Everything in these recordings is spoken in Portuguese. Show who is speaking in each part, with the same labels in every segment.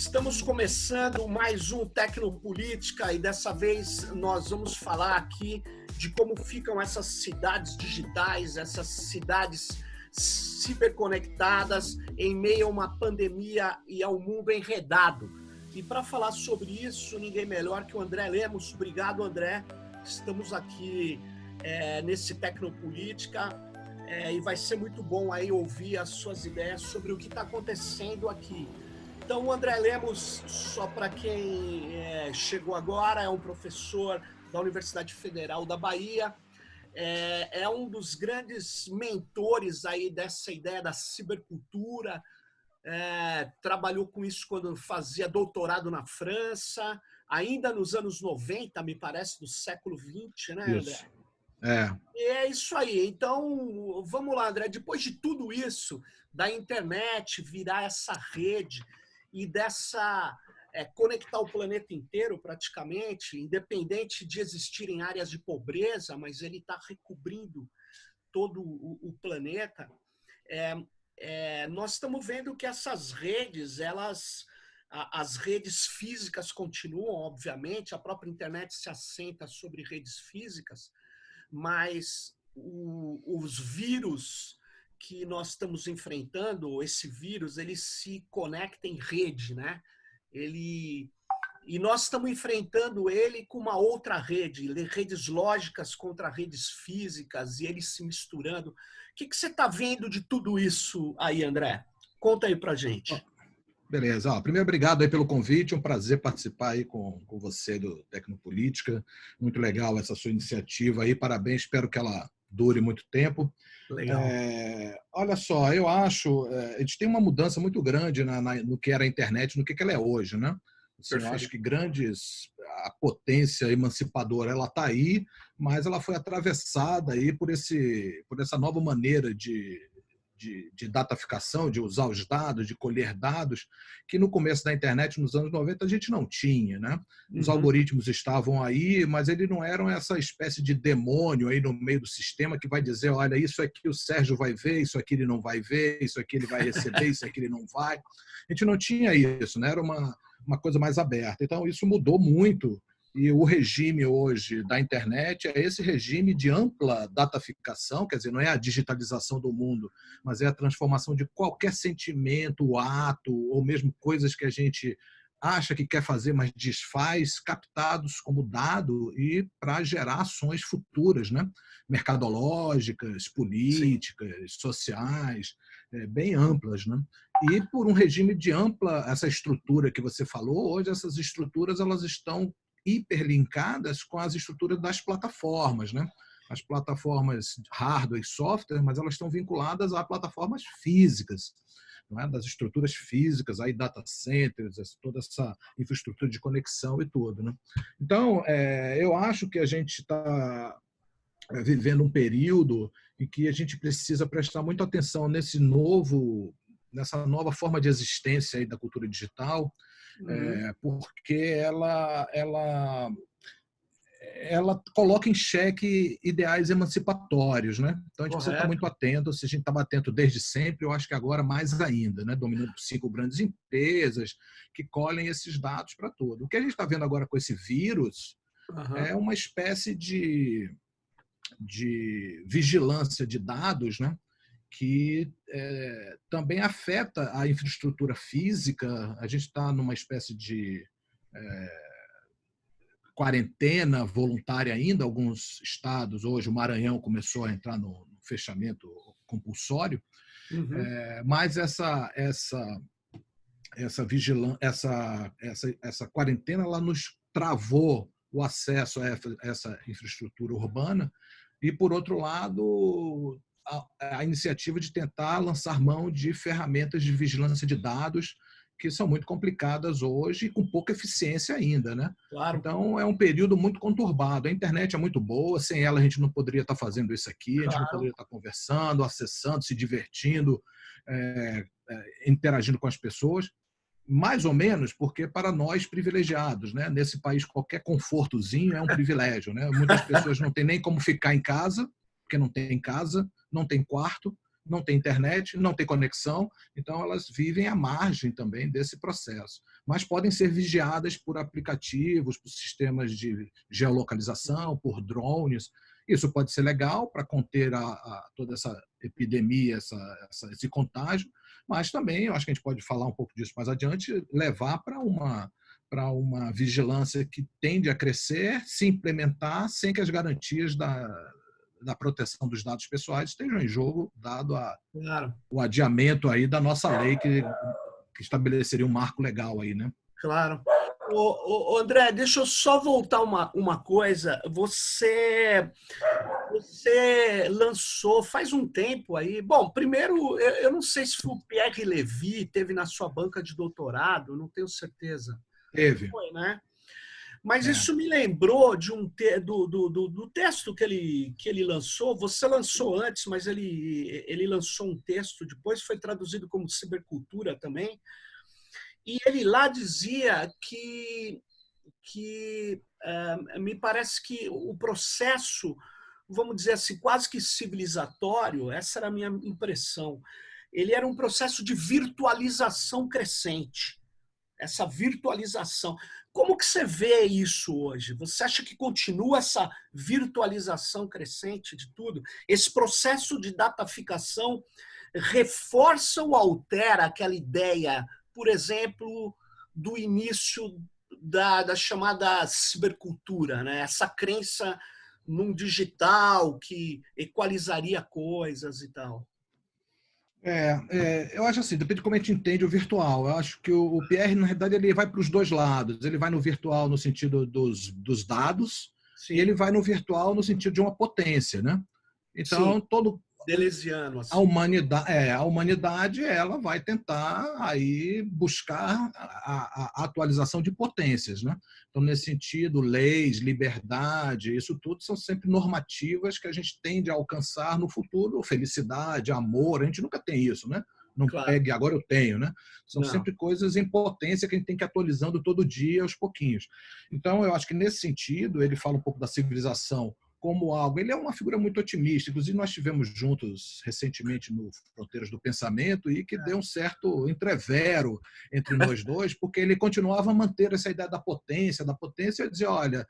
Speaker 1: Estamos começando mais um Tecnopolítica e dessa vez nós vamos falar aqui de como ficam essas cidades digitais, essas cidades ciberconectadas em meio a uma pandemia e ao mundo enredado. E para falar sobre isso, ninguém melhor que o André Lemos. Obrigado, André. Estamos aqui nesse Tecnopolítica e vai ser muito bom aí ouvir as suas ideias sobre o que está acontecendo aqui. Então, o André Lemos, só para quem chegou agora, é um professor da Universidade Federal da Bahia, é um dos grandes mentores aí dessa ideia da cibercultura, trabalhou com isso quando fazia doutorado na França, ainda nos anos 90, me parece, do século XX, né, André?
Speaker 2: Isso.
Speaker 1: E é isso aí. Então, vamos lá, André. Depois de tudo isso, da internet virar essa rede e dessa conectar o planeta inteiro praticamente, independente de existirem áreas de pobreza, mas ele está recobrindo todo o planeta, nós estamos vendo que essas redes, as redes físicas continuam, obviamente, a própria internet se assenta sobre redes físicas, mas os vírus que nós estamos enfrentando, esse vírus, ele se conecta em rede, né? E nós estamos enfrentando ele com uma outra rede, redes lógicas contra redes físicas, e eles se misturando. O que você está vendo de tudo isso aí, André? Conta aí pra gente.
Speaker 2: Beleza. Primeiro, obrigado aí pelo convite. É um prazer participar aí com você do Tecnopolítica. Muito legal essa sua iniciativa aí. Parabéns. Espero que ela dure muito tempo.
Speaker 1: Legal.
Speaker 2: Olha só, eu acho... a gente tem uma mudança muito grande no que era a internet, no que ela é hoje, né? Assim, eu acho que a potência emancipadora ela está aí, mas ela foi atravessada aí por essa nova maneira de dataficação, de usar os dados, de colher dados, que no começo da internet, nos anos 90, a gente não tinha, né? Os algoritmos estavam aí, mas eles não eram essa espécie de demônio aí no meio do sistema que vai dizer, olha, isso aqui o Sérgio vai ver, isso aqui ele não vai ver, isso aqui ele vai receber, isso aqui ele não vai. A gente não tinha isso, né? Era uma coisa mais aberta. Então, isso mudou muito. E o regime hoje da internet é esse regime de ampla dataficação, quer dizer, não é a digitalização do mundo, mas é a transformação de qualquer sentimento, ato, ou mesmo coisas que a gente acha que quer fazer, mas desfaz, captados como dado e para gerar ações futuras, né? Mercadológicas, políticas, sociais, bem amplas, né? E por um regime de ampla, essa estrutura que você falou, hoje essas estruturas elas estão hiperlinkadas com as estruturas das plataformas, né? As plataformas hardware e software, mas elas estão vinculadas a plataformas físicas, não é? Das estruturas físicas, aí data centers, toda essa infraestrutura de conexão e tudo, né? Então, eu acho que a gente está vivendo um período em que a gente precisa prestar muita atenção nessa nova forma de existência aí da cultura digital, porque ela coloca em xeque ideais emancipatórios, né? Então a gente precisa estar muito atento. Se a gente estava atento desde sempre, eu acho que agora mais ainda, né? Dominando por 5 grandes empresas que colhem esses dados para tudo. O que a gente está vendo agora com esse vírus é uma espécie de vigilância de dados, né? Que também afeta a infraestrutura física. A gente está numa espécie de quarentena voluntária ainda, alguns estados, hoje o Maranhão começou a entrar no fechamento compulsório, mas essa vigilância, essa quarentena, ela nos travou o acesso a essa infraestrutura urbana e, por outro lado, a iniciativa de tentar lançar mão de ferramentas de vigilância de dados que são muito complicadas hoje e com pouca eficiência ainda, né?
Speaker 1: Claro.
Speaker 2: Então, é um período muito conturbado. A internet é muito boa, sem ela a gente não poderia estar fazendo isso aqui, a gente não poderia estar conversando, acessando, se divertindo, interagindo com as pessoas, mais ou menos porque para nós privilegiados, né? Nesse país qualquer confortozinho é um privilégio, né? Muitas pessoas não têm nem como ficar em casa, porque não tem casa, não tem quarto, não têm internet, não têm conexão, então elas vivem à margem também desse processo. Mas podem ser vigiadas por aplicativos, por sistemas de geolocalização, por drones. Isso pode ser legal para conter toda essa epidemia, esse contágio, mas também, eu acho que a gente pode falar um pouco disso mais adiante, levar para uma vigilância que tende a crescer, se implementar sem que as garantias da proteção dos dados pessoais estejam em jogo, dado
Speaker 1: Claro,
Speaker 2: o adiamento aí da nossa lei que estabeleceria um marco legal aí, né?
Speaker 1: claro. André, deixa eu só voltar uma coisa. Você lançou faz um tempo aí. Bom, primeiro, eu não sei se o Pierre Levy teve na sua banca de doutorado, não tenho certeza.
Speaker 2: Teve.
Speaker 1: Foi, né? Mas
Speaker 2: É,
Speaker 1: isso me lembrou do texto que ele lançou. Você lançou antes, mas ele lançou um texto depois, foi traduzido como Cibercultura também. E ele lá dizia que me parece que o processo, vamos dizer assim, quase que civilizatório, essa era a minha impressão, ele era um processo de virtualização crescente. Essa virtualização. Como que você vê isso hoje? Você acha que continua essa virtualização crescente de tudo? Esse processo de dataficação reforça ou altera aquela ideia, por exemplo, do início da chamada cibercultura, né? Essa crença num digital que equalizaria coisas e tal.
Speaker 2: eu acho assim, depende de como a gente entende o virtual. Eu acho que o PR, na realidade, ele vai para os dois lados. Ele vai no virtual no sentido dos dados e ele
Speaker 1: Sim,
Speaker 2: vai no virtual no sentido de uma potência, né?
Speaker 1: sim,
Speaker 2: Então,
Speaker 1: deleuziano,
Speaker 2: a
Speaker 1: assim.
Speaker 2: humanidade, a humanidade ela vai tentar aí buscar a atualização de potências, né? Então, nesse sentido, leis, liberdade, isso tudo são sempre normativas que a gente tende a alcançar no futuro, felicidade, amor, a gente nunca tem isso, né? Não
Speaker 1: Claro,
Speaker 2: pegue, agora eu tenho, né? São
Speaker 1: não.
Speaker 2: sempre coisas em potência que a gente tem que ir atualizando todo dia, aos pouquinhos. Então, eu acho que nesse sentido, ele fala um pouco da civilização como algo. Ele é uma figura muito otimista. Inclusive, nós estivemos juntos recentemente no Fronteiras do Pensamento e que deu um certo entrevero entre nós dois, porque ele continuava a manter essa ideia da potência e dizer, olha,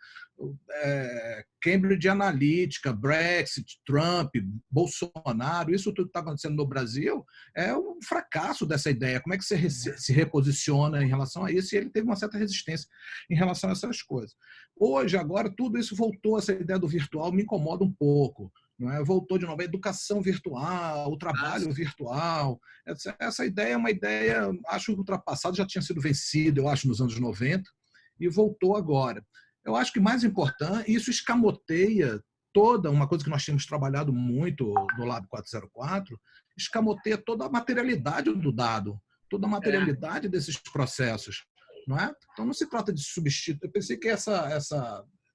Speaker 2: Cambridge Analytica, Brexit, Trump, Bolsonaro, isso tudo que está acontecendo no Brasil é um fracasso dessa ideia. Como é que você se reposiciona em relação a isso? E ele teve uma certa resistência em relação a essas coisas. Hoje, agora, tudo isso voltou, essa ideia do virtual me incomoda um pouco. Não é? Voltou de novo a educação virtual, o trabalho virtual. Essa ideia é uma ideia, acho ultrapassada, já tinha sido vencida, eu acho, nos anos 90, e voltou agora. Eu acho que mais importante, isso escamoteia toda uma coisa que nós tínhamos trabalhado muito no Lab 404, escamoteia toda a materialidade do dado, toda a
Speaker 1: É,
Speaker 2: materialidade desses processos. Não é? Então não se trata de substituir. Eu pensei que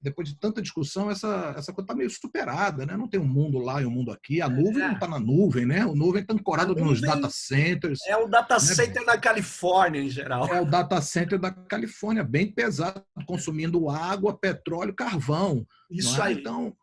Speaker 2: depois de tanta discussão, essa coisa está meio superada, né? Não tem um mundo lá e um mundo aqui. A nuvem não
Speaker 1: é.
Speaker 2: está na nuvem, né? A nuvem está
Speaker 1: A
Speaker 2: ancorada nos data
Speaker 1: nuvem
Speaker 2: centers,
Speaker 1: é o data
Speaker 2: né?
Speaker 1: center da Califórnia, em geral.
Speaker 2: É o data center da Califórnia, bem pesado, consumindo água, petróleo, carvão, não
Speaker 1: Isso
Speaker 2: é?
Speaker 1: aí.
Speaker 2: Então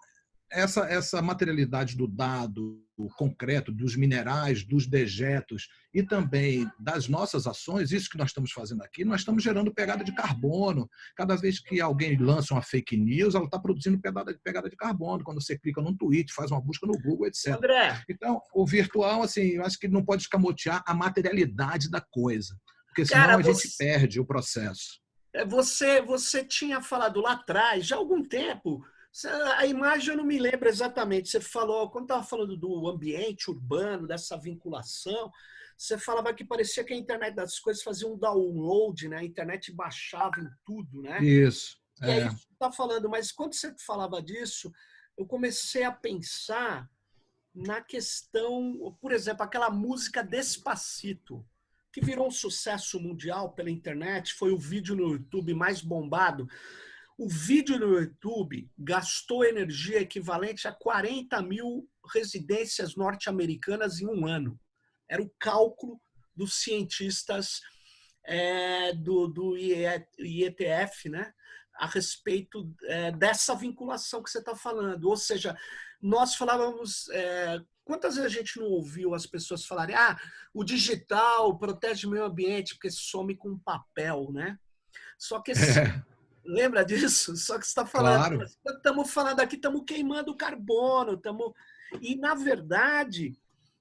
Speaker 2: essa materialidade do dado concreto, dos minerais, dos dejetos e também das nossas ações, isso que nós estamos fazendo aqui, nós estamos gerando pegada de carbono. Cada vez que alguém lança uma fake news, ela está produzindo pegada de carbono. Quando você clica num tweet, faz uma busca no Google, etc.
Speaker 1: André,
Speaker 2: Então, o virtual, assim, eu acho que não pode escamotear a materialidade da coisa, porque senão
Speaker 1: cara,
Speaker 2: a gente perde o processo.
Speaker 1: você tinha falado lá atrás, já há algum tempo, a imagem eu não me lembro exatamente. Você falou, quando estava falando do ambiente urbano, dessa vinculação, você falava que parecia que a internet das coisas fazia um download, né? A internet baixava em tudo, né?
Speaker 2: Isso.
Speaker 1: E é isso que você está falando, mas quando você falava disso, eu comecei a pensar na questão, por exemplo, aquela música Despacito, que virou um sucesso mundial pela internet, foi o vídeo no YouTube mais bombado. O vídeo no YouTube gastou energia equivalente a 40 mil residências norte-americanas em um ano. Era o cálculo dos cientistas do IETF, né? A respeito dessa vinculação que você está falando. Ou seja, nós falávamos Quantas vezes a gente não ouviu as pessoas falarem: ah, o digital protege o meio ambiente porque some com papel, né? Só que
Speaker 2: É,
Speaker 1: lembra disso? Só que você está falando,
Speaker 2: claro.
Speaker 1: estamos falando aqui, estamos queimando carbono, e na verdade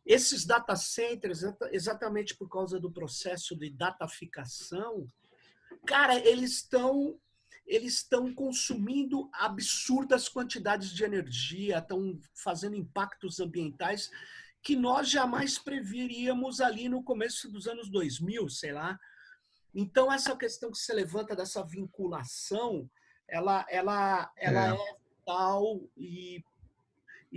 Speaker 1: esses data centers, exatamente por causa do processo de dataficação, cara, eles estão consumindo absurdas quantidades de energia, estão fazendo impactos ambientais que nós jamais preveríamos ali no começo dos anos 2000, sei lá. Então, essa questão que você levanta dessa vinculação, ela
Speaker 2: É,
Speaker 1: é tal e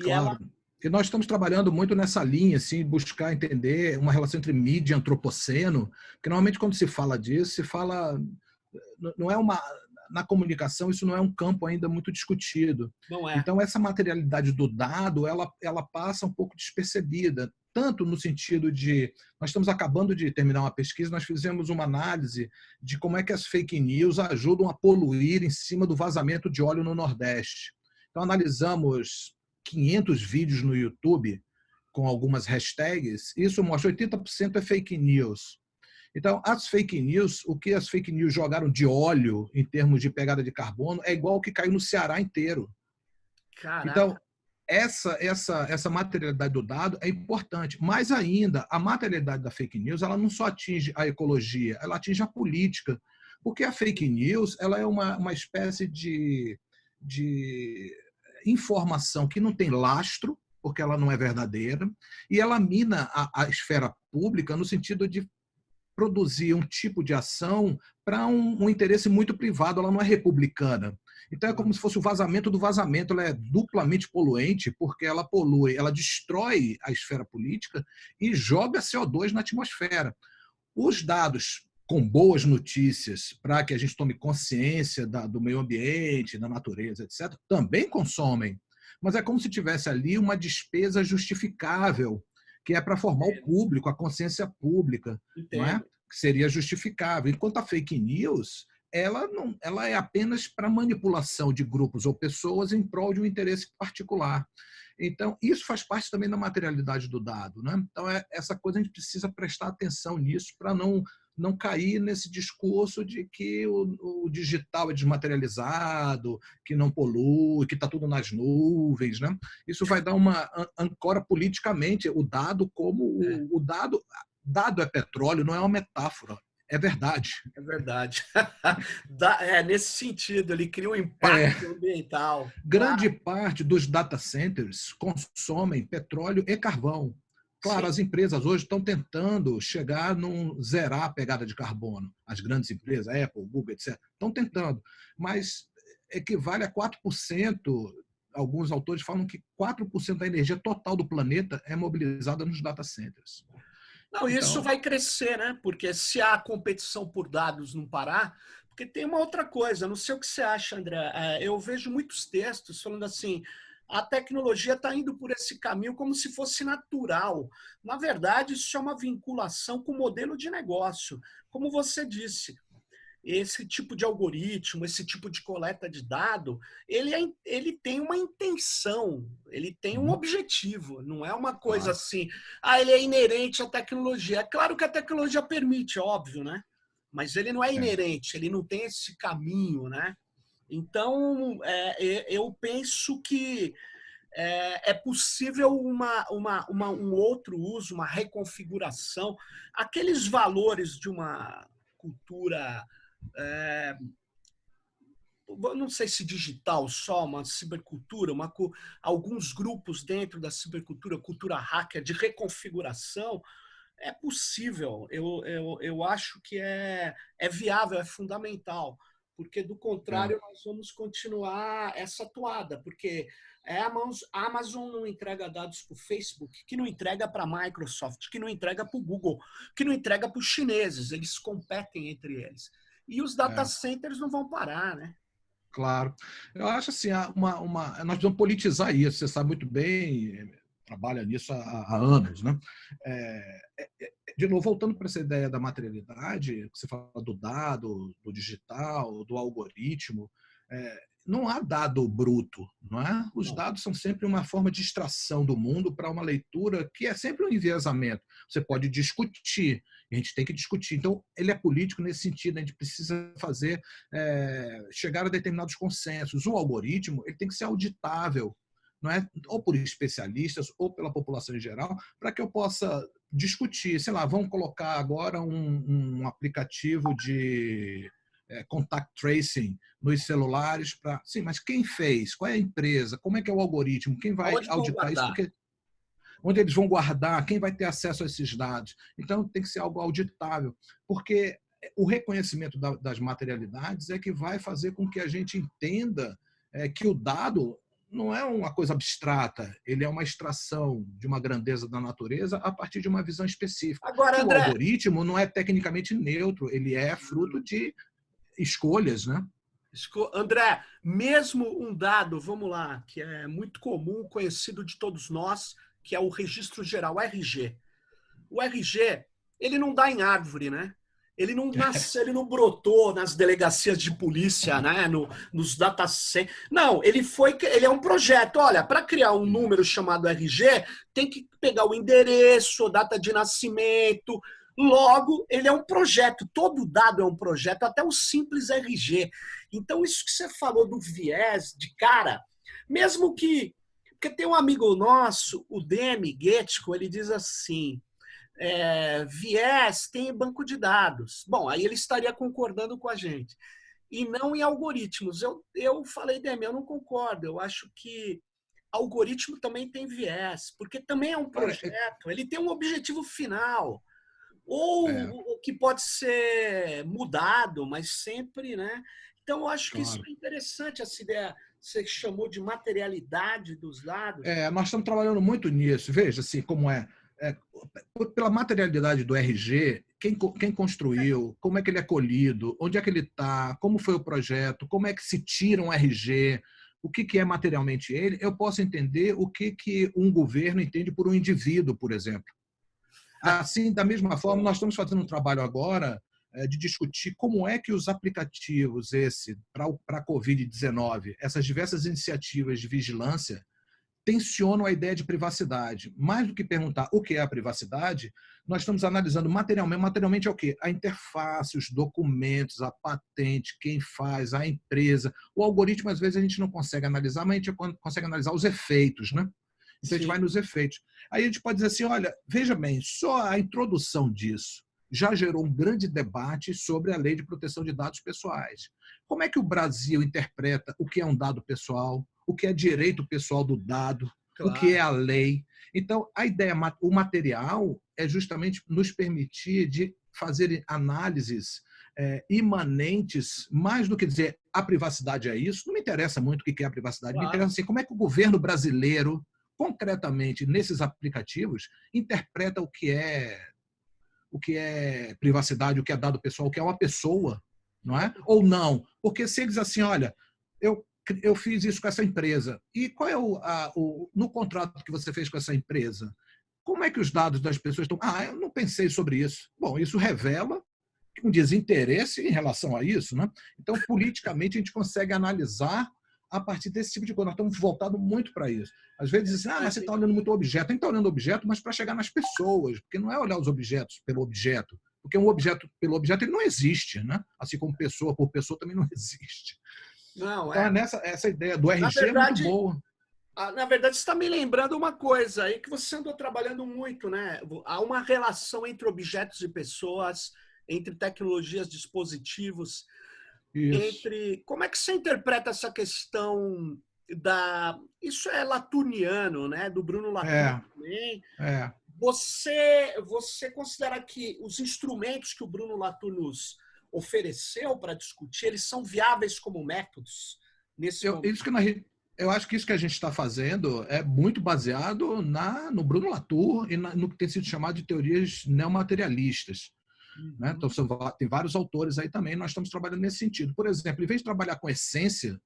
Speaker 1: ela.
Speaker 2: claro. Porque nós estamos trabalhando muito nessa linha, assim, buscar entender uma relação entre mídia e antropoceno, porque normalmente quando se fala disso, se fala não é uma na comunicação isso não é um campo ainda muito discutido.
Speaker 1: Não é.
Speaker 2: Então essa materialidade do dado, ela passa um pouco despercebida, tanto no sentido de nós estamos acabando de terminar uma pesquisa, nós fizemos uma análise de como é que as fake news ajudam a poluir em cima do vazamento de óleo no Nordeste. Então analisamos 500 vídeos no YouTube com algumas hashtags, isso mostra 80% é fake news. Então, as fake news, o que as fake news jogaram de óleo em termos de pegada de carbono é igual o que caiu no Ceará inteiro.
Speaker 1: Caraca.
Speaker 2: Então, essa materialidade do dado é importante. Mais ainda, a materialidade da fake news ela não só atinge a ecologia, ela atinge a política. Porque a fake news ela é uma espécie de informação que não tem lastro, porque ela não é verdadeira, e ela mina a esfera pública no sentido de produzir um tipo de ação para um interesse muito privado, ela não é republicana. Então é como se fosse o vazamento do vazamento, ela é duplamente poluente, porque ela polui, ela destrói a esfera política e joga CO2 na atmosfera. Os dados com boas notícias para que a gente tome consciência do meio ambiente, da natureza, etc., também consomem. Mas é como se tivesse ali uma despesa justificável, que é para formar o público, a consciência pública, não é?
Speaker 1: Entendo.
Speaker 2: Que seria justificável. Enquanto a fake news, ela é apenas para manipulação de grupos ou pessoas em prol de um interesse particular. Então, isso faz parte também da materialidade do dado. Né? Então, essa coisa a gente precisa prestar atenção nisso para não cair nesse discurso de que o digital é desmaterializado, que não polui, que está tudo nas nuvens. Né? Isso vai dar uma ancora politicamente o dado como
Speaker 1: É,
Speaker 2: o dado. Dado é petróleo, não é uma metáfora. É verdade.
Speaker 1: é verdade. Nesse sentido, ele cria um
Speaker 2: É,
Speaker 1: impacto ambiental.
Speaker 2: grande parte dos data centers consomem petróleo e carvão. Claro,
Speaker 1: Sim,
Speaker 2: as empresas hoje estão tentando chegar num zerar a pegada de carbono. As grandes empresas, Apple, Google, etc., estão tentando, mas equivale a 4%. Alguns autores falam que 4% da energia total do planeta é mobilizada nos data centers.
Speaker 1: não, isso
Speaker 2: Então,
Speaker 1: vai crescer, né? Porque se a competição por dados não parar, porque tem uma outra coisa, não sei o que você acha, André. Eu vejo muitos textos falando assim: a tecnologia está indo por esse caminho como se fosse natural. Na verdade, isso é uma vinculação com o modelo de negócio. Como você disse, esse tipo de algoritmo, esse tipo de coleta de dado, ele tem uma intenção, ele tem um objetivo, não é uma coisa
Speaker 2: claro,
Speaker 1: assim, ele é inerente à tecnologia. É claro que a tecnologia permite, óbvio, né? Mas ele não é
Speaker 2: é,
Speaker 1: inerente, ele não tem esse caminho, né? Então, eu penso que é possível um outro uso, uma reconfiguração, aqueles valores de uma cultura é, não sei se digital só, uma cibercultura, alguns grupos dentro da cibercultura, cultura hacker, de reconfiguração, é possível. Eu acho que é viável, é fundamental, porque do
Speaker 2: é.
Speaker 1: contrário nós vamos continuar essa toada, porque a Amazon não entrega dados para o Facebook, que não entrega para a Microsoft, que não entrega para o Google, que não entrega para os chineses, eles competem entre eles. E os data
Speaker 2: É.
Speaker 1: centers não vão parar, né?
Speaker 2: Claro. Eu acho assim, nós precisamos politizar isso, você sabe muito bem, trabalha nisso há anos. Né? De novo, voltando para essa ideia da materialidade, que você fala do dado, do digital, do algoritmo, não há dado bruto, não é? Os dados são sempre uma forma de extração do mundo para uma leitura que é sempre um enviesamento. Você pode discutir, a gente tem que discutir. Então, ele é político nesse sentido, a gente precisa fazer, chegar a determinados consensos. O algoritmo ele tem que ser auditável, não é? Ou por especialistas ou pela população em geral, para que eu possa discutir. Sei lá, vamos colocar agora um aplicativo de contact tracing nos celulares para. Sim, mas quem fez? Qual é a empresa? Como é que é o algoritmo? Quem vai
Speaker 1: Aonde vão
Speaker 2: auditar isso?
Speaker 1: guardar?
Speaker 2: Porque onde eles vão guardar? Quem vai ter acesso a esses dados? Então tem que ser algo auditável, porque o reconhecimento das materialidades é que vai fazer com que a gente entenda que o dado não é uma coisa abstrata, ele é uma extração de uma grandeza da natureza a partir de uma visão específica.
Speaker 1: Agora,
Speaker 2: Que o
Speaker 1: André,
Speaker 2: algoritmo não é tecnicamente neutro, ele é fruto de escolhas, né?
Speaker 1: André, mesmo um dado, vamos lá, que é muito comum, conhecido de todos nós, que é o registro geral, o RG. O RG, ele não dá em árvore, né? Ele não nasceu, ele não brotou nas delegacias de polícia, né? Nos data centers. Não, ele é um projeto. Olha, para criar um número chamado RG, tem que pegar o endereço, data de nascimento. Logo, ele é um projeto. Todo dado é um projeto, até o simples RG. Então, isso que você falou do viés de cara, mesmo que. Porque tem um amigo nosso, o Demi Getko, ele diz assim: viés tem banco de dados. Bom, aí ele estaria concordando com a gente. E não em algoritmos. Eu falei, Demi, eu não concordo. Eu acho que algoritmo também tem viés, porque também é um projeto, ele tem um objetivo final. Ou que pode ser mudado, mas sempre, né? Então, eu acho que isso é interessante, essa ideia que você chamou de materialidade dos dados.
Speaker 2: Nós estamos trabalhando muito nisso. Veja assim, como pela materialidade do RG, quem construiu, como é que ele é colhido, onde é que ele está, como foi o projeto, como é que se tira um RG, o que é materialmente ele, eu posso entender o que um governo entende por um indivíduo, por exemplo. Assim, da mesma forma, nós estamos fazendo um trabalho agora de discutir como é que os aplicativos para a Covid-19, essas diversas iniciativas de vigilância, tensionam a ideia de privacidade. Mais do que perguntar o que é a privacidade, nós estamos analisando materialmente. Materialmente é o quê? A interface, os documentos, a patente, quem faz, a empresa. O algoritmo, às vezes, a gente não consegue analisar, mas a gente consegue analisar os efeitos, né? Então, a gente vai nos efeitos. Aí a gente pode dizer assim, olha, veja bem, só a introdução disso já gerou um grande debate sobre a Lei de Proteção de Dados Pessoais. Como é que o Brasil interpreta o que é um dado pessoal, o que é direito pessoal do dado, o que é a lei? Então, a ideia, o material é justamente nos permitir de fazer análises imanentes, mais do que dizer a privacidade é isso, não me interessa muito o que é a privacidade, me interessa assim, como é que o governo brasileiro concretamente nesses aplicativos interpreta o que é privacidade, o que é dado pessoal, o que é uma pessoa, não é? Ou não? Porque se eles assim, olha, eu fiz isso com essa empresa, e qual é no contrato que você fez com essa empresa? Como é que os dados das pessoas estão? Eu não pensei sobre isso. Bom, isso revela um desinteresse em relação a isso, né? Então, politicamente, a gente consegue analisar a partir desse tipo de coisa. Nós estamos voltados muito para isso. Às vezes dizem assim, mas você está olhando muito o objeto. A gente está olhando o objeto, mas para chegar nas pessoas, porque não é olhar os objetos pelo objeto, porque um objeto pelo objeto ele não existe, né? Assim como pessoa por pessoa também não existe.
Speaker 1: Não,
Speaker 2: então, essa ideia do RG é muito boa.
Speaker 1: Na verdade, você está me lembrando uma coisa aí que você andou trabalhando muito, né? Há uma relação entre objetos e pessoas, entre tecnologias, dispositivos, como é que você interpreta essa questão isso é latuniano, né? Do Bruno Latour também. Você considera que os instrumentos que o Bruno Latour nos ofereceu para discutir, eles são viáveis como métodos nesse momento?
Speaker 2: Eu acho que isso que a gente está fazendo é muito baseado no Bruno Latour e no que tem sido chamado de teorias neomaterialistas. Né? Então, tem vários autores aí também, nós estamos trabalhando nesse sentido. Por exemplo, em vez de trabalhar com essência,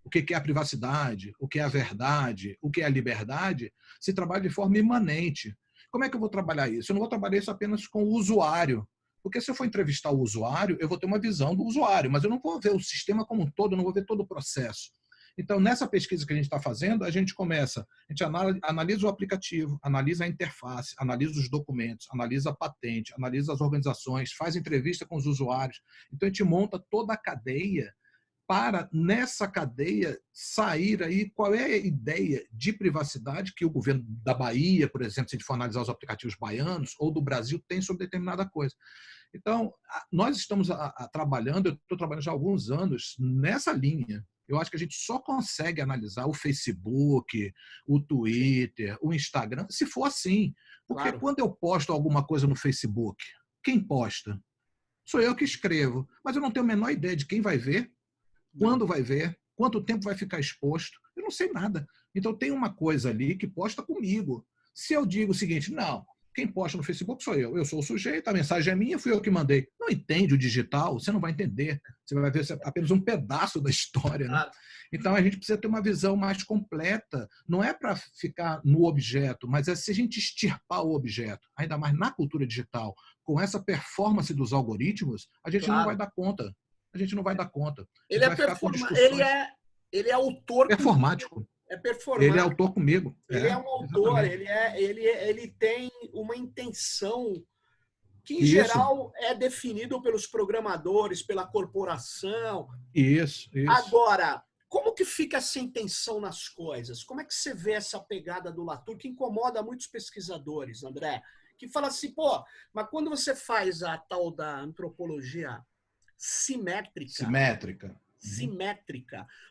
Speaker 2: o que é a privacidade, o que é a verdade, o que é a liberdade, se trabalha de forma imanente. Como é que eu vou trabalhar isso? Eu não vou trabalhar isso apenas com o usuário, porque se eu for entrevistar o usuário, eu vou ter uma visão do usuário, mas eu não vou ver o sistema como um todo, eu não vou ver todo o processo. Então, nessa pesquisa que a gente está fazendo, a gente analisa o aplicativo, analisa a interface, analisa os documentos, analisa a patente, analisa as organizações, faz entrevista com os usuários. Então, a gente monta toda a cadeia para, nessa cadeia, sair aí qual é a ideia de privacidade que o governo da Bahia, por exemplo, se a gente for analisar os aplicativos baianos, ou do Brasil, tem sobre determinada coisa. Então, nós estamos trabalhando, eu estou trabalhando já há alguns anos nessa linha. Eu acho que a gente só consegue analisar o Facebook, o Twitter, o Instagram, se for assim. Porque quando eu posto alguma coisa no Facebook, quem posta? Sou eu que escrevo. Mas eu não tenho a menor ideia de quem vai ver, quando vai ver, quanto tempo vai ficar exposto. Eu não sei nada. Então, tem uma coisa ali que posta comigo. Se eu digo o seguinte, não, quem posta no Facebook sou eu sou o sujeito, a mensagem é minha, fui eu que mandei. Não entende o digital, você não vai entender. Você vai ver apenas um pedaço da história. Né? Então, a gente precisa ter uma visão mais completa. Não é para ficar no objeto, mas é se a gente extirpar o objeto, ainda mais na cultura digital, com essa performance dos algoritmos, a gente não vai dar conta. A gente não vai dar conta.
Speaker 1: Ele é, ele é autor
Speaker 2: performático.
Speaker 1: É performático.
Speaker 2: Ele é autor comigo.
Speaker 1: Ele é um autor, ele tem uma intenção que, em geral, é definido pelos programadores, pela corporação.
Speaker 2: Isso.
Speaker 1: Agora, como que fica essa intenção nas coisas? Como é que você vê essa pegada do Latour, que incomoda muitos pesquisadores, André? Que fala assim, pô, mas quando você faz a tal da antropologia simétrica.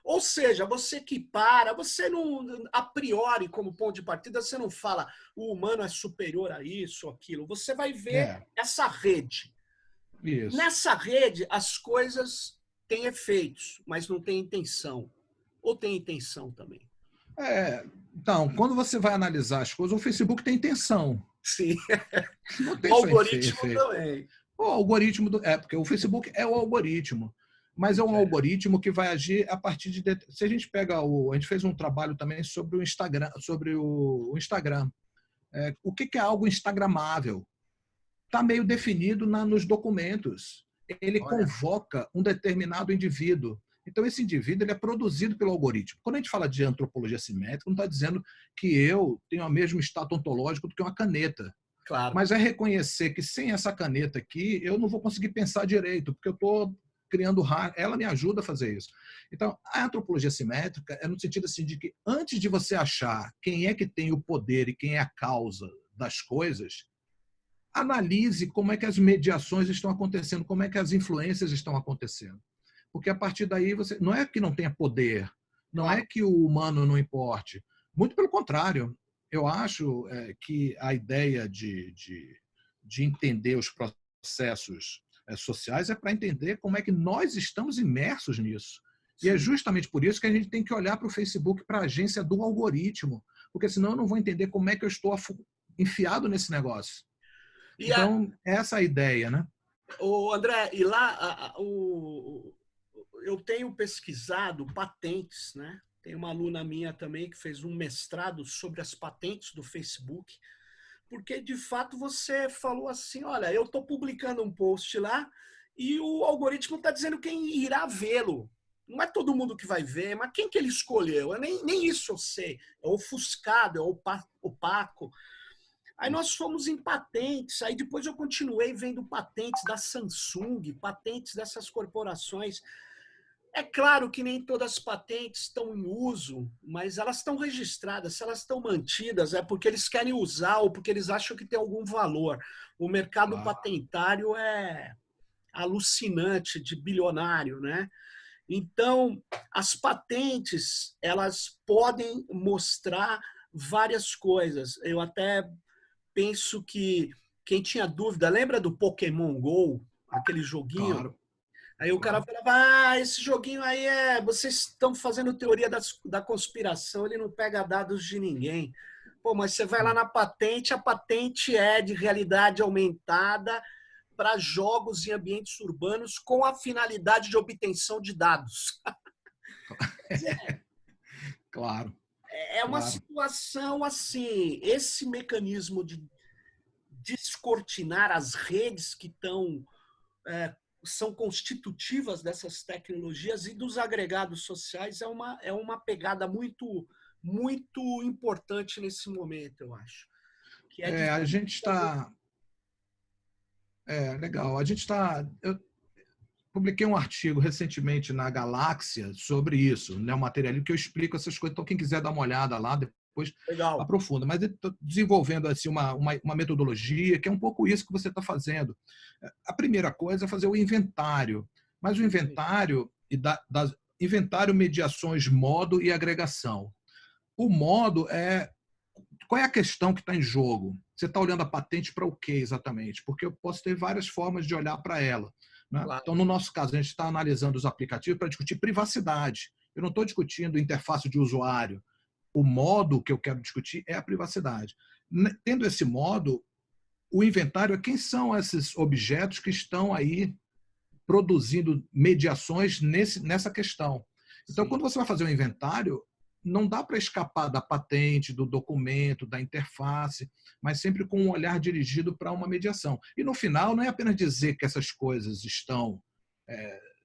Speaker 1: Ou seja, você equipara, você não, a priori, como ponto de partida, você não fala o humano é superior a isso ou aquilo. Você vai ver essa rede.
Speaker 2: Isso.
Speaker 1: Nessa rede, as coisas têm efeitos, mas não têm intenção. Ou tem intenção também?
Speaker 2: Então, quando você vai analisar as coisas, o Facebook tem intenção.
Speaker 1: Sim.
Speaker 2: Não tem
Speaker 1: o algoritmo também.
Speaker 2: O algoritmo porque o Facebook é o algoritmo, mas é um algoritmo que vai agir a partir de se a gente pega a gente fez um trabalho também sobre o Instagram, o que é algo instagramável? Está meio definido nos documentos. Ele convoca um determinado indivíduo. Então, esse indivíduo ele é produzido pelo algoritmo. Quando a gente fala de antropologia simétrica, não está dizendo que eu tenho o mesmo status ontológico do que uma caneta.
Speaker 1: Claro.
Speaker 2: Mas é reconhecer que sem essa caneta aqui, eu não vou conseguir pensar direito, porque eu estou criando ela me ajuda a fazer isso. Então, a antropologia simétrica é no sentido assim de que antes de você achar quem é que tem o poder e quem é a causa das coisas, analise como é que as mediações estão acontecendo, como é que as influências estão acontecendo. Porque a partir daí você não é que não tenha poder, não é que o humano não importe. Muito pelo contrário. Eu acho que a ideia de entender os processos sociais é para entender como é que nós estamos imersos nisso. Sim. E é justamente por isso que a gente tem que olhar para o Facebook, para a agência do algoritmo, porque senão eu não vou entender como é que eu estou enfiado nesse negócio. Então, essa é a ideia, né?
Speaker 1: André, e lá eu tenho pesquisado patentes, né? Tem uma aluna minha também que fez um mestrado sobre as patentes do Facebook, porque, de fato, você falou assim, olha, eu estou publicando um post lá e o algoritmo está dizendo quem irá vê-lo. Não é todo mundo que vai ver, mas quem que ele escolheu? Nem isso eu sei. É ofuscado, é opaco. Aí nós fomos em patentes, aí depois eu continuei vendo patentes da Samsung, patentes dessas corporações. É claro que nem todas as patentes estão em uso, mas elas estão registradas. Se elas estão mantidas, é porque eles querem usar ou porque eles acham que tem algum valor. O mercado patentário é alucinante, de bilionário, né? Então, as patentes, elas podem mostrar várias coisas. Eu até penso que quem tinha dúvida, lembra do Pokémon Go, aquele joguinho?
Speaker 2: Claro.
Speaker 1: Aí o cara falava, esse joguinho aí vocês estão fazendo teoria da conspiração, ele não pega dados de ninguém. Pô, mas você vai lá na patente, a patente é de realidade aumentada para jogos em ambientes urbanos com a finalidade de obtenção de dados.
Speaker 2: Claro.
Speaker 1: É uma situação assim, esse mecanismo de descortinar as redes que estão são constitutivas dessas tecnologias e dos agregados sociais é uma pegada muito, muito importante nesse momento, eu acho. Que é
Speaker 2: A gente está... legal. A gente está... Eu publiquei um artigo recentemente na Galáxia sobre isso, né, um material que eu explico essas coisas. Então, quem quiser dar uma olhada lá, depois
Speaker 1: legal.
Speaker 2: aprofunda. Mas eu estou desenvolvendo assim, uma metodologia que é um pouco isso que você está fazendo. A primeira coisa é fazer o inventário. Mas o inventário, inventário, mediações, modo e agregação. O modo é... Qual é a questão que está em jogo? Você está olhando a patente para o quê exatamente? Porque eu posso ter várias formas de olhar para ela. Né?
Speaker 1: Claro.
Speaker 2: Então, no nosso caso, a gente está analisando os aplicativos para discutir privacidade. Eu não estou discutindo interface de usuário. O modo que eu quero discutir é a privacidade. Tendo esse modo, o inventário é quem são esses objetos que estão aí produzindo mediações nessa questão. Então, Sim. Quando você vai fazer um inventário, não dá para escapar da patente, do documento, da interface, mas sempre com um olhar dirigido para uma mediação. E no final, não é apenas dizer que essas coisas estão...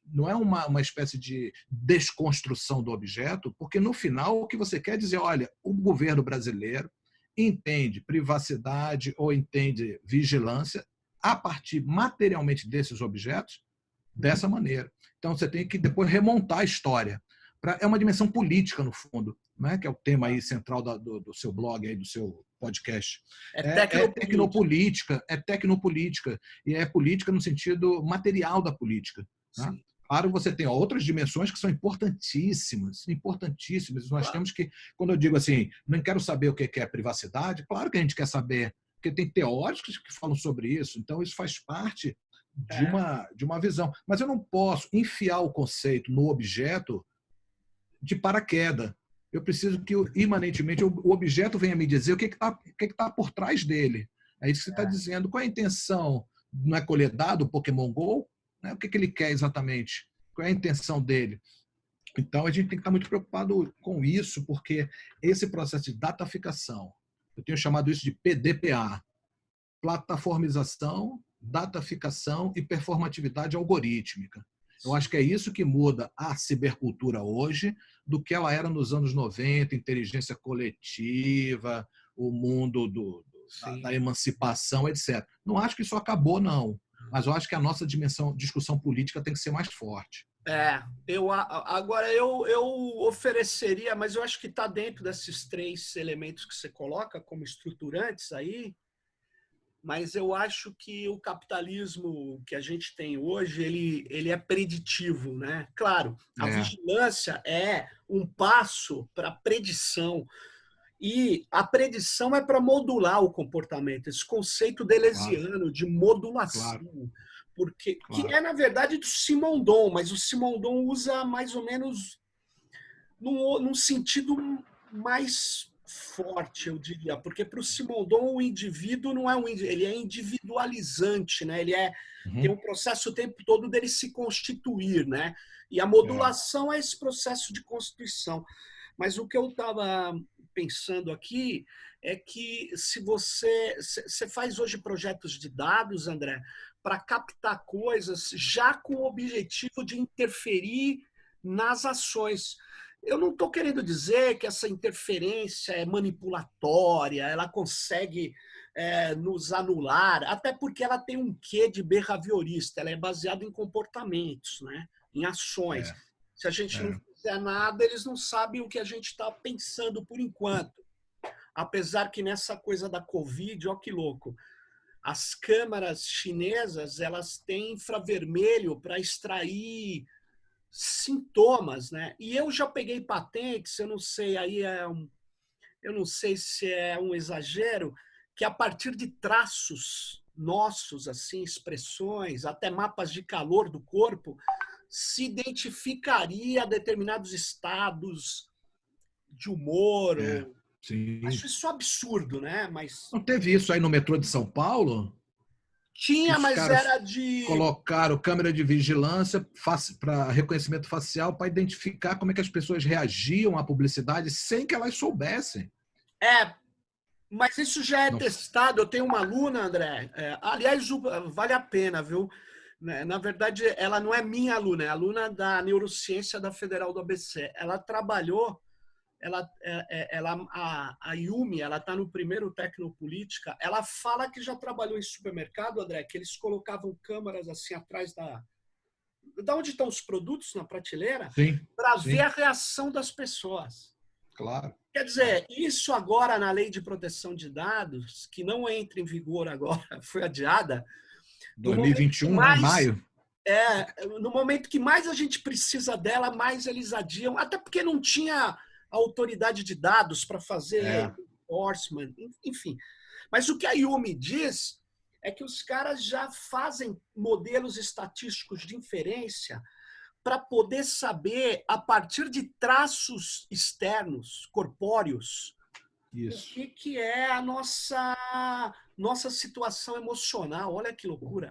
Speaker 2: não é uma espécie de desconstrução do objeto, porque no final o que você quer dizer, olha, o governo brasileiro entende privacidade ou entende vigilância a partir materialmente desses objetos dessa maneira. Então você tem que depois remontar a história. É uma dimensão política, no fundo, né? Que é o tema aí central do seu blog, aí, do seu podcast. É tecnopolítica, e é política no sentido material da política. Né? Claro, você tem outras dimensões que são importantíssimas, importantíssimas. Nós temos que, quando eu digo assim, não quero saber o que é privacidade, claro que a gente quer saber, porque tem teóricos que falam sobre isso, então isso faz parte de uma visão. Mas eu não posso enfiar o conceito no objeto de paraquedas. Eu preciso que, imanentemente, o objeto venha me dizer o que está por trás dele. É isso que você está dizendo. Qual é a intenção? Não é colher dado o Pokémon GO? Né? O que ele quer exatamente? Qual é a intenção dele? Então, a gente tem que estar muito preocupado com isso, porque esse processo de dataficação, eu tenho chamado isso de PDPA, plataformização, dataficação e performatividade algorítmica. Eu acho que é isso que muda a cibercultura hoje do que ela era nos anos 90, inteligência coletiva, o mundo da emancipação, etc. Não acho que isso acabou, não. Mas eu acho que a nossa discussão política tem que ser mais forte.
Speaker 1: Agora eu ofereceria, mas eu acho que está dentro desses 3 elementos que você coloca como estruturantes aí, mas eu acho que o capitalismo que a gente tem hoje, ele é preditivo, né? Claro, a vigilância é um passo para a predição, e a predição é para modular o comportamento, esse conceito deleuziano de modulação, porque que é, na verdade, do Simondon, mas o Simondon usa mais ou menos num sentido mais forte, eu diria, porque para o Simondon o indivíduo não é ele é individualizante, né? Ele tem um processo o tempo todo dele se constituir, né? E a modulação é esse processo de constituição. Mas o que eu estava pensando aqui é que se você faz hoje projetos de dados, André, para captar coisas já com o objetivo de interferir nas ações. Eu não estou querendo dizer que essa interferência é manipulatória, ela consegue nos anular, até porque ela tem um quê de behaviorista, ela é baseada em comportamentos, né? Em ações. Se a gente não fizer nada, eles não sabem o que a gente está pensando por enquanto. Apesar que nessa coisa da Covid, ó que louco, as câmaras chinesas elas têm infravermelho para extrair sintomas, né? E eu já peguei patentes, eu não sei, eu não sei se é um exagero, que a partir de traços nossos, assim, expressões, até mapas de calor do corpo, se identificaria determinados estados de humor. Acho isso absurdo, né? Mas
Speaker 2: não teve isso aí no metrô de São Paulo?
Speaker 1: Tinha, mas era de...
Speaker 2: Colocaram câmera de vigilância para reconhecimento facial para identificar como é que as pessoas reagiam à publicidade sem que elas soubessem.
Speaker 1: Mas isso já é testado. Eu tenho uma aluna, André. Aliás, vale a pena, viu? né? Na verdade, ela não é minha aluna, é aluna da neurociência da Federal do ABC. Ela trabalhou, a Yumi, ela está no primeiro Tecnopolítica. Ela fala que já trabalhou em supermercado, André, que eles colocavam câmeras assim atrás da onde estão os produtos na prateleira,
Speaker 2: Sim,
Speaker 1: para ver
Speaker 2: sim,
Speaker 1: a reação das pessoas.
Speaker 2: claro.
Speaker 1: Quer dizer, isso agora na Lei de Proteção de Dados, que não entra em vigor agora, foi adiada, no momento que
Speaker 2: 2021, né?
Speaker 1: mais
Speaker 2: Maio.
Speaker 1: no momento que mais a gente precisa dela, mais eles adiam, até porque não tinha autoridade de dados para fazer
Speaker 2: É,
Speaker 1: enforcement, enfim. Mas o que a Yumi diz é que os caras já fazem modelos estatísticos de inferência para poder saber, a partir de traços externos, corpóreos, o
Speaker 2: isso.
Speaker 1: que é a nossa situação emocional. Olha que loucura.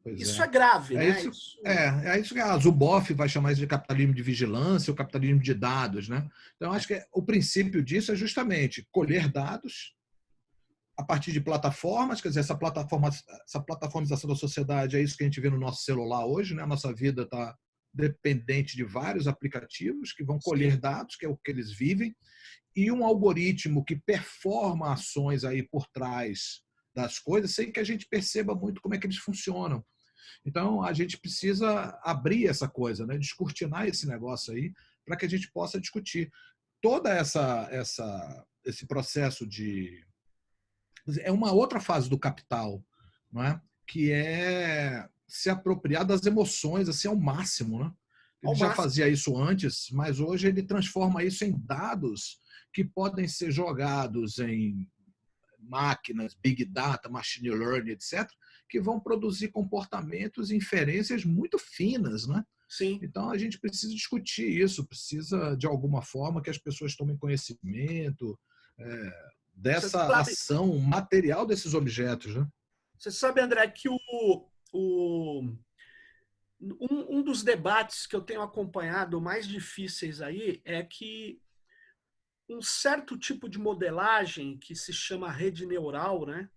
Speaker 2: Pois
Speaker 1: Isso
Speaker 2: é.
Speaker 1: é grave,
Speaker 2: É
Speaker 1: né?
Speaker 2: isso, é isso que a Zuboff vai chamar isso de capitalismo de vigilância ou capitalismo de dados, né? Então, acho que o princípio disso é justamente colher dados a partir de plataformas, quer dizer, essa plataformização da sociedade é isso que a gente vê no nosso celular hoje, né? A nossa vida está dependente de vários aplicativos que vão colher
Speaker 1: Sim.
Speaker 2: dados, que é o que eles vivem, e um algoritmo que performa ações aí por trás das coisas, sem que a gente perceba muito como é que eles funcionam. Então, a gente precisa abrir essa coisa, né? Descortinar esse negócio aí, para que a gente possa discutir. Toda esse processo de. É uma outra fase do capital, não é? Que é se apropriar das emoções assim, ao máximo. Né? Ele
Speaker 1: Ao
Speaker 2: já
Speaker 1: máximo.
Speaker 2: fazia isso antes, mas hoje ele transforma isso em dados que podem ser jogados em máquinas, big data, machine learning, etc., que vão produzir comportamentos e inferências muito finas, né?
Speaker 1: Sim.
Speaker 2: Então a gente precisa discutir isso, precisa de alguma forma que as pessoas tomem conhecimento
Speaker 1: Você
Speaker 2: dessa
Speaker 1: sabe,
Speaker 2: ação material desses objetos, né?
Speaker 1: você sabe, André, que um dos debates que eu tenho acompanhado mais difíceis aí é que um certo tipo de modelagem que se chama rede neural, né?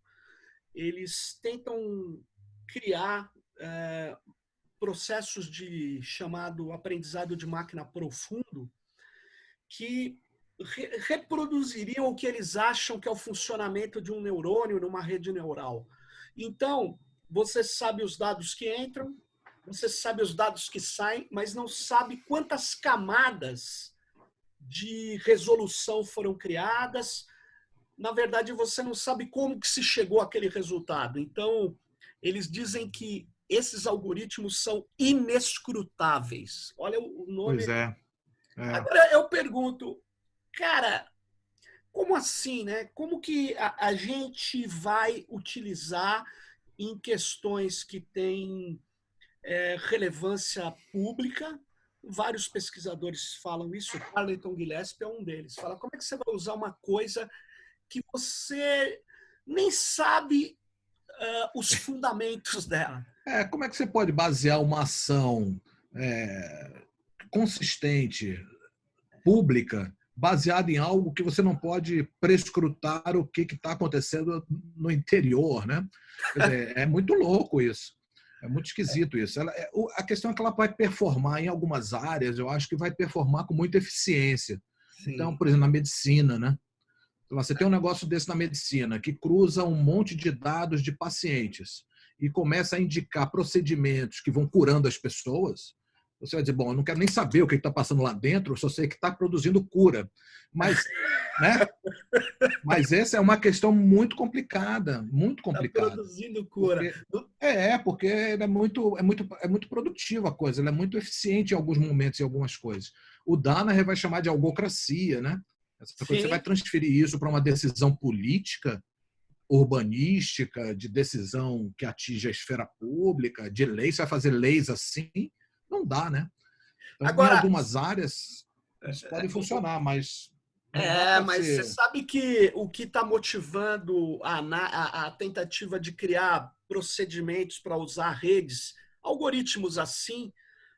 Speaker 1: Eles tentam criar processos de chamado aprendizado de máquina profundo que reproduziriam o que eles acham que é o funcionamento de um neurônio numa rede neural. Então, você sabe os dados que entram, você sabe os dados que saem, mas não sabe quantas camadas de resolução foram criadas. Na verdade, você não sabe como que se chegou àquele resultado. Então, eles dizem que esses algoritmos são inescrutáveis. Olha o
Speaker 2: Pois
Speaker 1: nome.
Speaker 2: é. É.
Speaker 1: Agora eu pergunto, cara, como assim, né? Como que a gente vai utilizar em questões que têm relevância pública? Vários pesquisadores falam isso, o Carleton Gillespie é um deles. Fala, como é que você vai usar uma coisa que você nem sabe os fundamentos dela?
Speaker 2: Como é que você pode basear uma ação consistente, pública, baseada em algo que você não pode prescrutar o que está acontecendo no interior, né? Quer dizer, é muito louco isso. É muito esquisito isso. A questão é que ela vai performar em algumas áreas, eu acho que vai performar com muita eficiência. Então,
Speaker 1: Sim.
Speaker 2: por exemplo, na medicina, né? Então, você tem um negócio desse na medicina que cruza um monte de dados de pacientes e começa a indicar procedimentos que vão curando as pessoas. Você vai dizer, bom, eu não quero nem saber o que está passando lá dentro, eu só sei que está produzindo cura. Mas, né? Mas essa é uma questão muito complicada, muito
Speaker 1: Está
Speaker 2: complicada.
Speaker 1: produzindo cura.
Speaker 2: Porque é muito produtiva a coisa, ela é muito eficiente em alguns momentos, em algumas coisas. O Danaher vai chamar de algocracia, né? Essa coisa, você vai
Speaker 1: Sim,
Speaker 2: transferir isso para uma decisão política, urbanística, de decisão que atinge a esfera pública, de lei, você vai fazer leis assim? Não dá, né? Então, em
Speaker 1: agora,
Speaker 2: algumas áreas, isso pode funcionar, mas não dá para
Speaker 1: mas você
Speaker 2: ser.
Speaker 1: sabe que o que está motivando a tentativa de criar procedimentos para usar redes, algoritmos assim,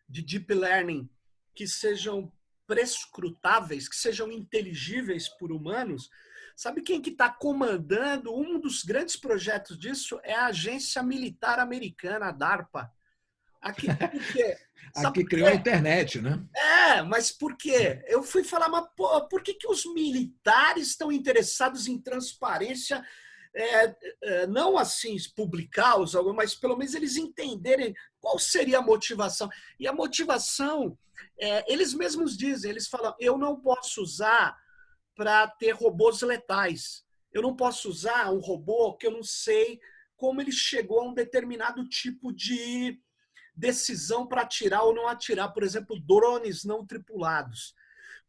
Speaker 1: de deep learning, que sejam prescrutáveis, que sejam inteligíveis por humanos, sabe quem que está comandando? Um dos grandes projetos disso é a agência militar americana, a DARPA. Aqui, por quê? Sabe
Speaker 2: Aqui
Speaker 1: por
Speaker 2: criou a
Speaker 1: quê?
Speaker 2: internet, né?
Speaker 1: Mas por quê? Eu fui falar, mas pô, por que, que os militares estão interessados em transparência? Não assim publicar os algo, mas pelo menos eles entenderem qual seria a motivação. E a motivação, eles mesmos dizem, eles falam, eu não posso usar para ter robôs letais. Eu não posso usar um robô que eu não sei como ele chegou a um determinado tipo de decisão para atirar ou não atirar, por exemplo, drones não tripulados,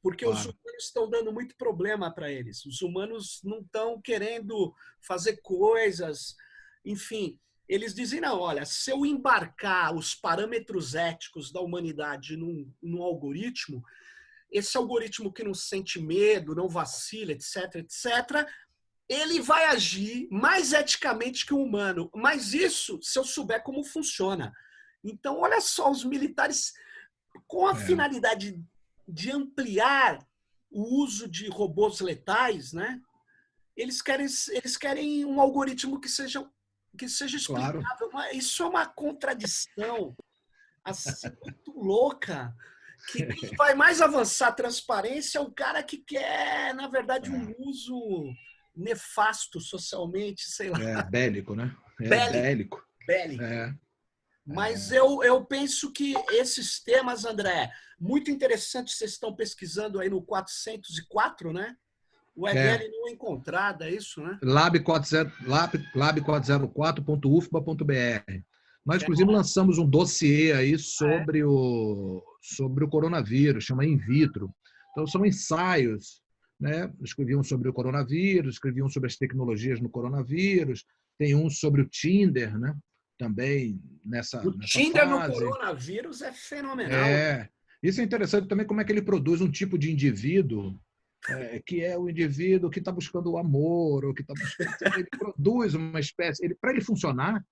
Speaker 1: porque os
Speaker 2: Claro.
Speaker 1: humanos estão dando muito problema para eles. Os humanos não estão querendo fazer coisas, enfim. Eles dizem, não, olha, se eu embarcar os parâmetros éticos da humanidade num algoritmo, esse algoritmo que não sente medo, não vacila, etc., etc., ele vai agir mais eticamente que o humano. Mas isso se eu souber como funciona. Então, olha só, os militares, com a finalidade de ampliar o uso de robôs letais, né? Eles querem um algoritmo que seja
Speaker 2: Claro.
Speaker 1: explicável. Isso é uma contradição assim, muito louca. Que quem vai mais avançar a transparência é o cara que quer, na verdade, um uso nefasto socialmente, sei lá,
Speaker 2: Bélico, né?
Speaker 1: bélico.
Speaker 2: Bélico.
Speaker 1: Bélico. Mas eu penso que esses temas, André, muito interessantes, vocês estão pesquisando aí no 404, né? O URL não encontrado, é isso, né?
Speaker 2: lab404.ufba.br. Nós, inclusive, lançamos um dossiê aí sobre o coronavírus, chama In Vitro. Então, são ensaios, né? Escrevi um sobre o coronavírus, escrevi um sobre as tecnologias no coronavírus, tem um sobre o Tinder, né? Também nessa
Speaker 1: Tinder no
Speaker 2: fase.
Speaker 1: coronavírus é fenomenal.
Speaker 2: Isso é interessante também, como é que ele produz um tipo de indivíduo que é o indivíduo que está buscando o amor, ou que está buscando. Ele produz uma espécie. Para ele funcionar,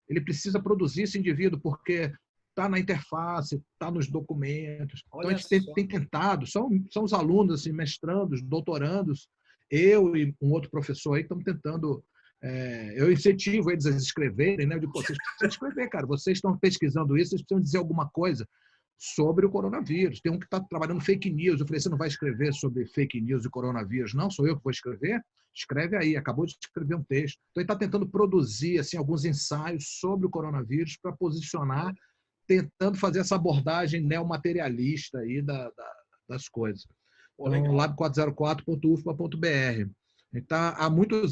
Speaker 2: ele precisa produzir esse indivíduo, porque está na interface, está nos documentos. Então, a gente tem tentado, são os alunos, assim, mestrandos, doutorandos, eu e um outro professor aí, estamos tentando. Eu incentivo eles a escreverem, né? Eu digo, vocês precisam escrever, cara. Vocês estão pesquisando isso, vocês precisam dizer alguma coisa sobre o coronavírus. Tem um que está trabalhando fake news. Eu falei, você não vai escrever sobre fake news e coronavírus? Não, sou eu que vou escrever? Escreve aí, acabou de escrever um texto. Então, ele está tentando produzir assim, alguns ensaios sobre o coronavírus para posicionar, tentando fazer essa abordagem neomaterialista aí das coisas. Então, lab404.ufba.br. Ele está há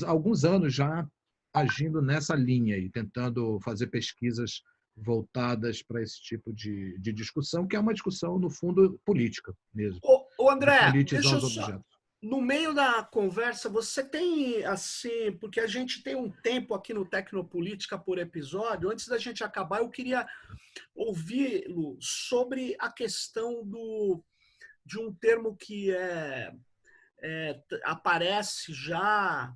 Speaker 2: alguns anos já agindo nessa linha aí, tentando fazer pesquisas voltadas para esse tipo de discussão, que é uma discussão, no fundo, política mesmo.
Speaker 1: Ô André,
Speaker 2: De
Speaker 1: deixa
Speaker 2: politizar
Speaker 1: eu
Speaker 2: os
Speaker 1: só.
Speaker 2: objetos.
Speaker 1: No meio da conversa, você tem, assim, porque a gente tem um tempo aqui no Tecnopolítica por episódio, antes da gente acabar, eu queria ouvi-lo sobre a questão de um termo que aparece já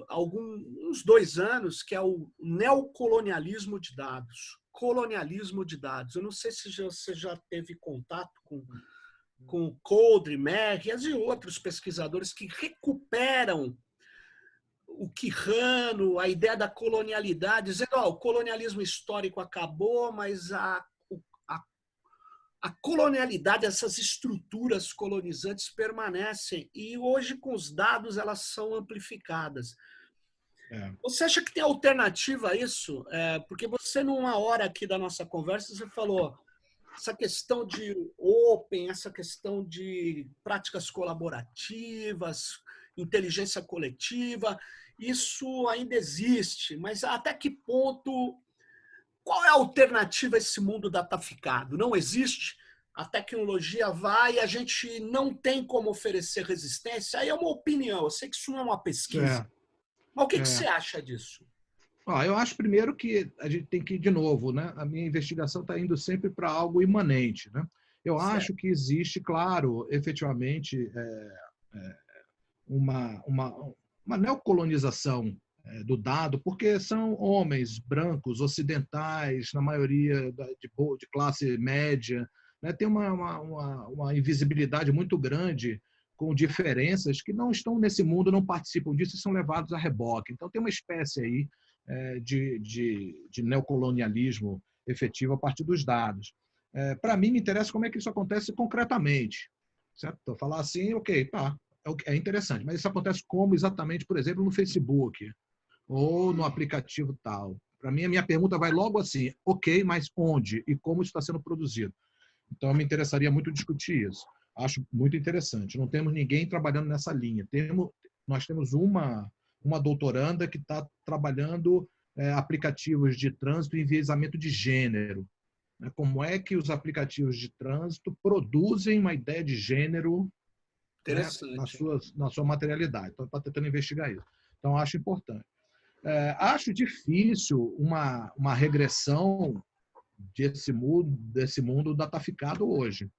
Speaker 1: há uns 2 anos, que é o neocolonialismo de dados. Colonialismo de dados. Eu não sei se você já teve contato com Coldre, Merrias e outros pesquisadores que recuperam o Quijano, a ideia da colonialidade, dizendo que o colonialismo histórico acabou, mas a colonialidade, essas estruturas colonizantes permanecem e hoje com os dados elas são amplificadas. Você acha que tem alternativa a isso? Porque você, numa hora aqui da nossa conversa, você falou essa questão de open, essa questão de práticas colaborativas, inteligência coletiva, isso ainda existe, mas até que ponto, qual é a alternativa a esse mundo dataficado? Não existe? A tecnologia vai e a gente não tem como oferecer resistência? Aí é uma opinião, eu sei que isso não é uma pesquisa. Mas o que você acha disso?
Speaker 2: Eu acho, primeiro, que a gente tem que ir de novo, né? A minha investigação está indo sempre para algo imanente, né? Eu acho que existe, claro, efetivamente, uma neocolonização do dado, porque são homens brancos, ocidentais, na maioria de classe média, né? Tem uma invisibilidade muito grande, com diferenças que não estão nesse mundo, não participam disso e são levados a reboque. Então, tem uma espécie aí de neocolonialismo efetivo a partir dos dados. Para mim, me interessa como é que isso acontece concretamente. Certo? Então, falar assim, ok, tá, é interessante, mas isso acontece como exatamente, por exemplo, no Facebook ou no aplicativo tal. Para mim, a minha pergunta vai logo assim, ok, mas onde e como isso está sendo produzido? Então, me interessaria muito discutir isso. Acho muito interessante. Não temos ninguém trabalhando nessa linha. Nós temos uma doutoranda que está trabalhando aplicativos de trânsito e enviesamento de gênero. Como é que os aplicativos de trânsito produzem uma ideia de gênero, né, na sua materialidade. Então, está tentando investigar isso. Então, acho importante. Acho difícil uma regressão desse mundo dataficado hoje.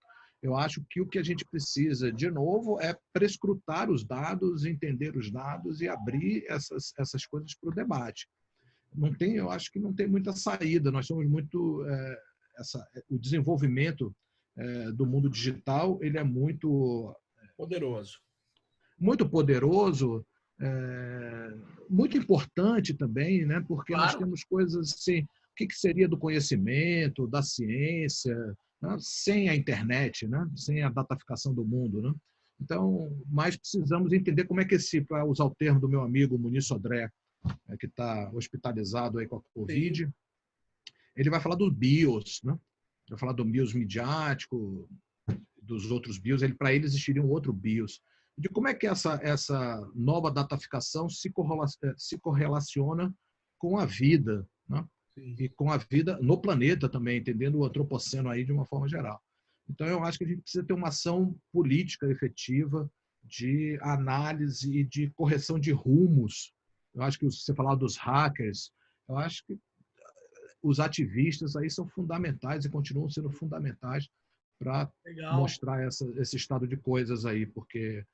Speaker 2: Eu acho que o que a gente precisa, de novo, é prescrutar os dados, entender os dados e abrir essas coisas para o debate. Eu acho que não tem muita saída. Nós somos muito... o desenvolvimento do mundo digital, ele é muito
Speaker 1: poderoso.
Speaker 2: Muito poderoso, muito importante também, né? Porque nós temos coisas assim, o que seria do conhecimento, da ciência, né? Sem a internet, né? Sem a dataficação do mundo, né? Então, mais precisamos entender como é que para usar o termo do meu amigo Muniz Sodré, que está hospitalizado aí com a Covid, sim, ele vai falar dos BIOS, né? Vai falar do BIOS midiático, dos outros BIOS, para ele existiria um outro BIOS. De como é que essa nova dataficação se correlaciona com a vida, né? E com a vida no planeta também, entendendo o antropoceno aí de uma forma geral. Então, eu acho que a gente precisa ter uma ação política efetiva de análise e de correção de rumos. Eu acho que você falava dos hackers, eu acho que os ativistas aí são fundamentais e continuam sendo fundamentais para mostrar esse estado de coisas aí, porque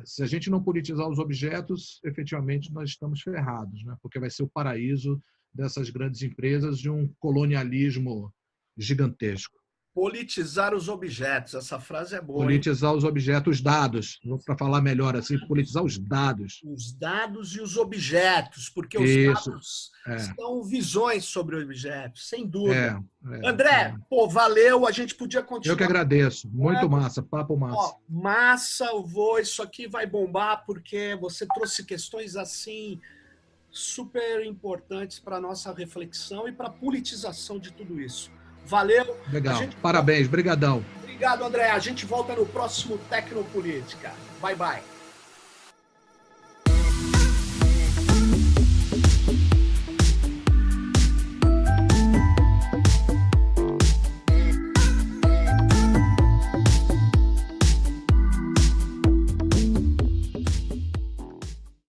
Speaker 2: se a gente não politizar os objetos, efetivamente nós estamos ferrados, né? Porque vai ser o paraíso dessas grandes empresas de um colonialismo gigantesco.
Speaker 1: Politizar os objetos, essa frase é boa.
Speaker 2: Politizar os objetos, os dados, para falar melhor assim, politizar os dados.
Speaker 1: Os dados e os objetos, porque os dados são visões sobre objetos, sem dúvida. André, pô, valeu, a gente podia continuar.
Speaker 2: Eu que agradeço, muito massa, papo massa.
Speaker 1: Massa, isso aqui vai bombar, porque você trouxe questões assim super importantes para a nossa reflexão e para a politização de tudo isso. Valeu.
Speaker 2: Legal, parabéns, brigadão.
Speaker 1: Obrigado, André. A gente volta no próximo Tecnopolítica. Bye, bye.